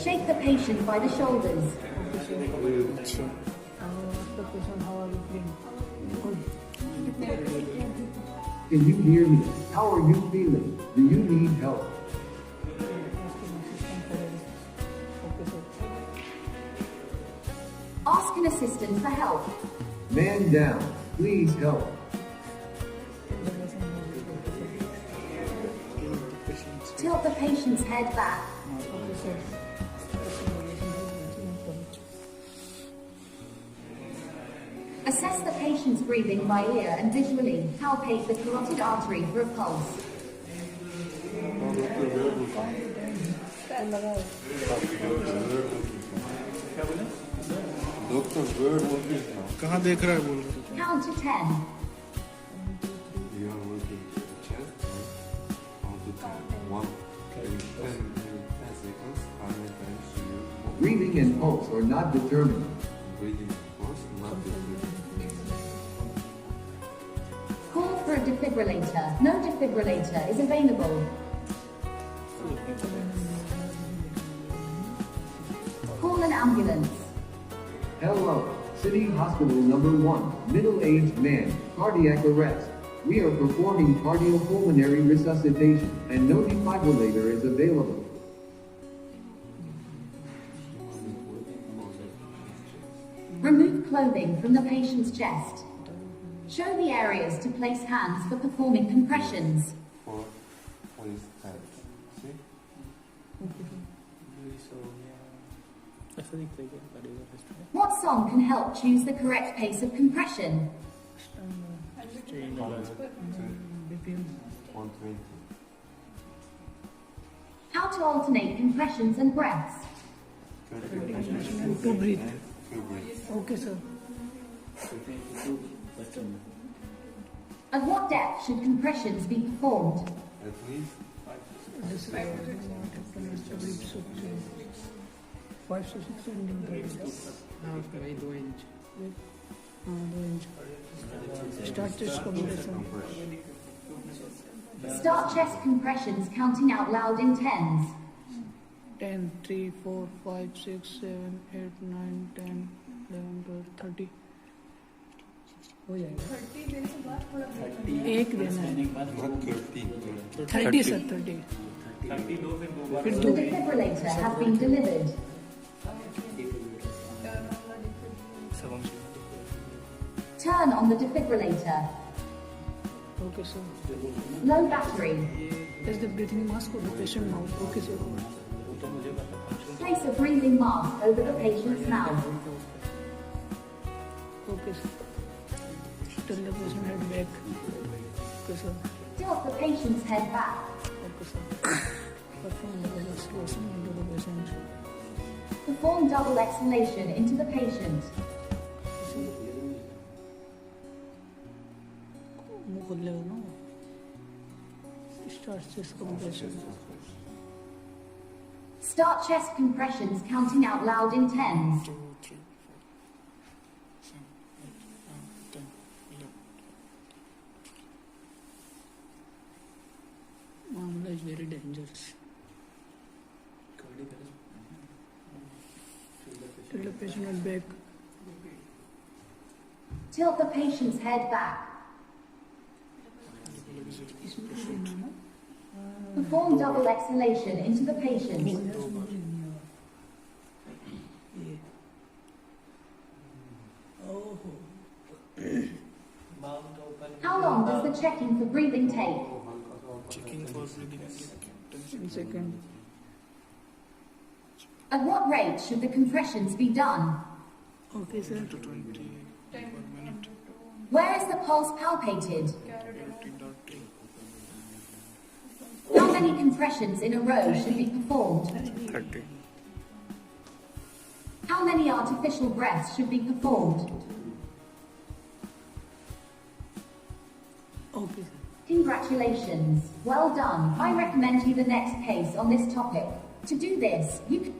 Shake the patient by the shoulders. The patient, how are you feeling? Good. Can you hear me? How are you feeling? Do you need help? Ask an assistant for help. Man down. Please help. Tilt the patient's head back. Assess the patient's breathing by ear and visually palpate the carotid artery for a pulse. Doctor word working कहाँ देख रहा है बोल Count to 10. You are working chest on to 10. 1, 10 seconds. How many times do you move? Breathing and pulse are not determined. Breathing force, not the Call for a defibrillator. No defibrillator is available. Call an ambulance. Hello. City Hospital number 1. Middle-aged man. Cardiac arrest. We are performing cardiopulmonary resuscitation and no defibrillator is available. Remove clothing from the patient's chest. Show the areas to place hands for performing compressions. for his head. See? What song can help choose the correct pace of compression? 120. How to alternate compressions and breaths? To breathe. Okay, sir. At what depth should compressions be performed? At least This is 5 to 6 centimeters. Start chest compression. Start chest compressions counting out loud in tens. 10, 3, 4, 5, 6, 7, 8, 9, 10, 11, 12, 30. हो जाएगा 1 देना है not 13. 30 sir 30 फिर The defibrillator has been delivered. Turn on the defibrillator. Okay sir Low battery. Is the breathing mask for the patient mouth? Okay sir. Place a breathing mask over the patient's mouth. Okay sir. Tell the patient head back. Okay sir. Tilt the patient's head back. Okay sir. Perform the exhalation into the patient. Perform double exhalation into the patient. मुंह खोल लेगा ना Start chest compression. Start chest compressions counting out loud in tens. 2, 3, 4, 5, 7, 8, 9, 10, 11. Mamla is very dangerous. Tell the patient head back. Tilt the patient's head back. Perform double exhalation into the patient. How long does the checking for breathing take? Checking for breathing. 10 seconds. At what rate should the compressions be done? Okay sir. To 20 per minute. Where is the pulse palpated? 20.3. How many compressions in a row should be performed? 30. How many artificial breaths should be performed? Okay sir. Congratulations. Well done. I recommend you the next case on this topic. To do this, you can